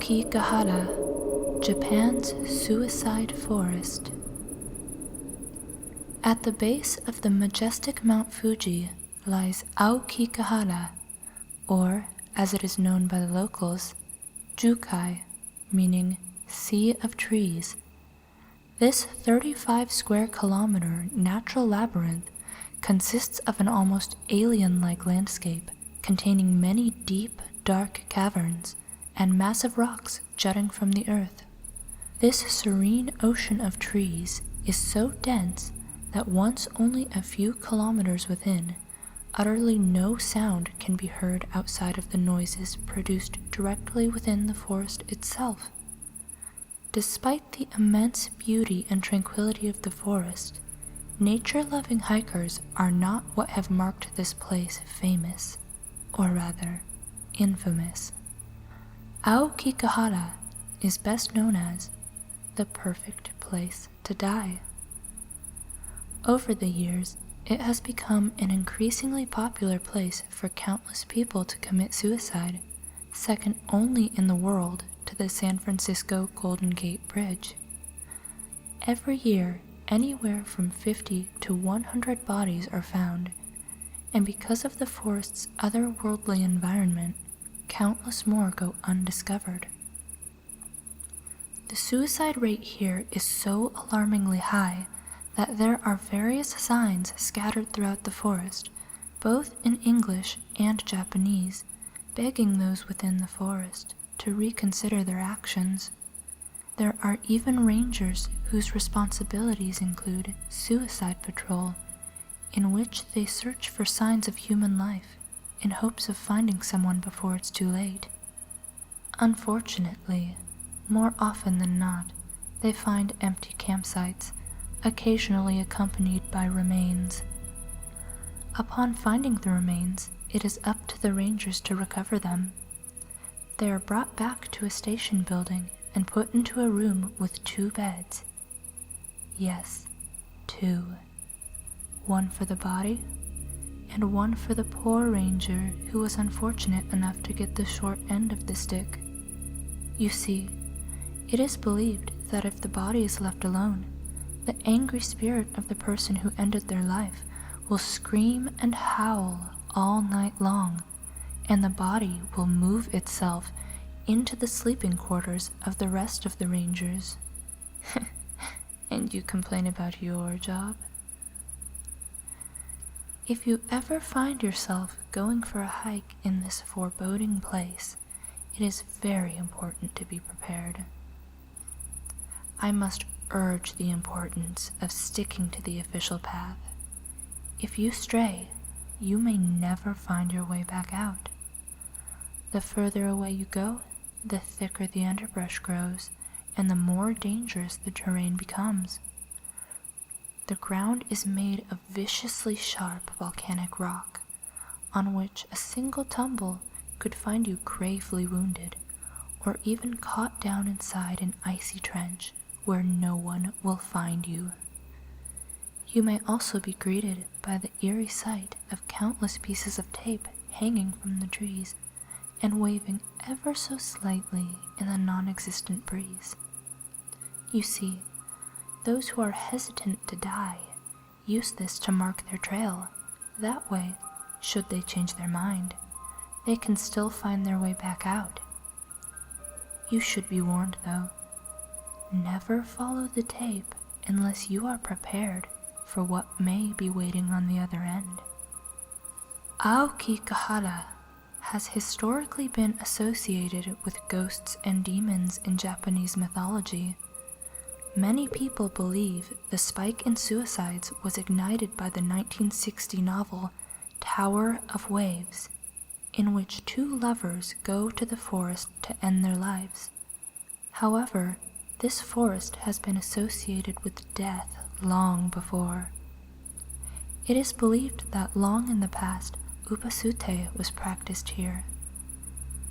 Aokigahara, Japan's suicide forest. At the base of the majestic Mount Fuji lies Aokigahara, or, as it is known by the locals, Jukai, meaning Sea of Trees. This 35 square kilometer natural labyrinth consists of an almost alien-like landscape containing many deep, dark caverns and massive rocks jutting from the earth. This serene ocean of trees is so dense that once only a few kilometers within, utterly no sound can be heard outside of the noises produced directly within the forest itself. Despite the immense beauty and tranquility of the forest, nature-loving hikers are not what have marked this place famous, or rather, infamous. Aokigahara is best known as the perfect place to die. Over the years, it has become an increasingly popular place for countless people to commit suicide, second only in the world to the San Francisco Golden Gate Bridge. Every year, anywhere from 50 to 100 bodies are found, and because of the forest's otherworldly environment, countless more go undiscovered. The suicide rate here is so alarmingly high that there are various signs scattered throughout the forest, both in English and Japanese, begging those within the forest to reconsider their actions. There are even rangers whose responsibilities include suicide patrol, in which they search for signs of human life in hopes of finding someone before it's too late. Unfortunately, more often than not, they find empty campsites, occasionally accompanied by remains. Upon finding the remains, it is up to the rangers to recover them. They are brought back to a station building and put into a room with 2 beds. Yes, 2. One for the body, and one for the poor ranger who was unfortunate enough to get the short end of the stick. You see, it is believed that if the body is left alone, the angry spirit of the person who ended their life will scream and howl all night long, and the body will move itself into the sleeping quarters of the rest of the rangers. And you complain about your job? If you ever find yourself going for a hike in this foreboding place, it is very important to be prepared. I must urge the importance of sticking to the official path. If you stray, you may never find your way back out. The further away you go, the thicker the underbrush grows, and the more dangerous the terrain becomes. The ground is made of viciously sharp volcanic rock, on which a single tumble could find you gravely wounded, or even caught down inside an icy trench where no one will find you. You may also be greeted by the eerie sight of countless pieces of tape hanging from the trees and waving ever so slightly in the non-existent breeze. You see, those who are hesitant to die use this to mark their trail. That way, should they change their mind, they can still find their way back out. You should be warned, though. Never follow the tape unless you are prepared for what may be waiting on the other end. Aokigahara has historically been associated with ghosts and demons in Japanese mythology. Many people believe the spike in suicides was ignited by the 1960 novel Tower of Waves, in which 2 lovers go to the forest to end their lives. However, this forest has been associated with death long before. It is believed that long in the past, upasute was practiced here.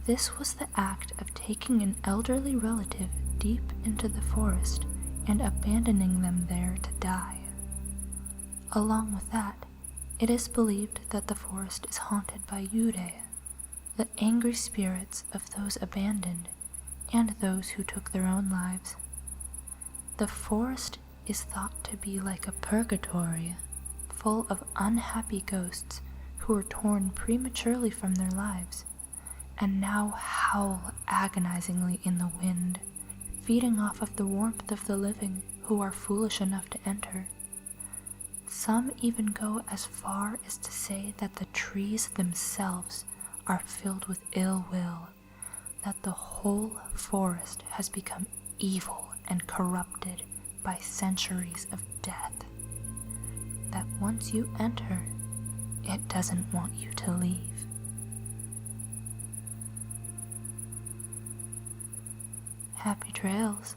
This was the act of taking an elderly relative deep into the forest and abandoning them there to die. Along with that, it is believed that the forest is haunted by yurei, the angry spirits of those abandoned, and those who took their own lives. The forest is thought to be like a purgatory, full of unhappy ghosts who were torn prematurely from their lives, and now howl agonizingly in the wind, feeding off of the warmth of the living who are foolish enough to enter. Some even go as far as to say that the trees themselves are filled with ill will, that the whole forest has become evil and corrupted by centuries of death, that once you enter, it doesn't want you to leave. Happy trails.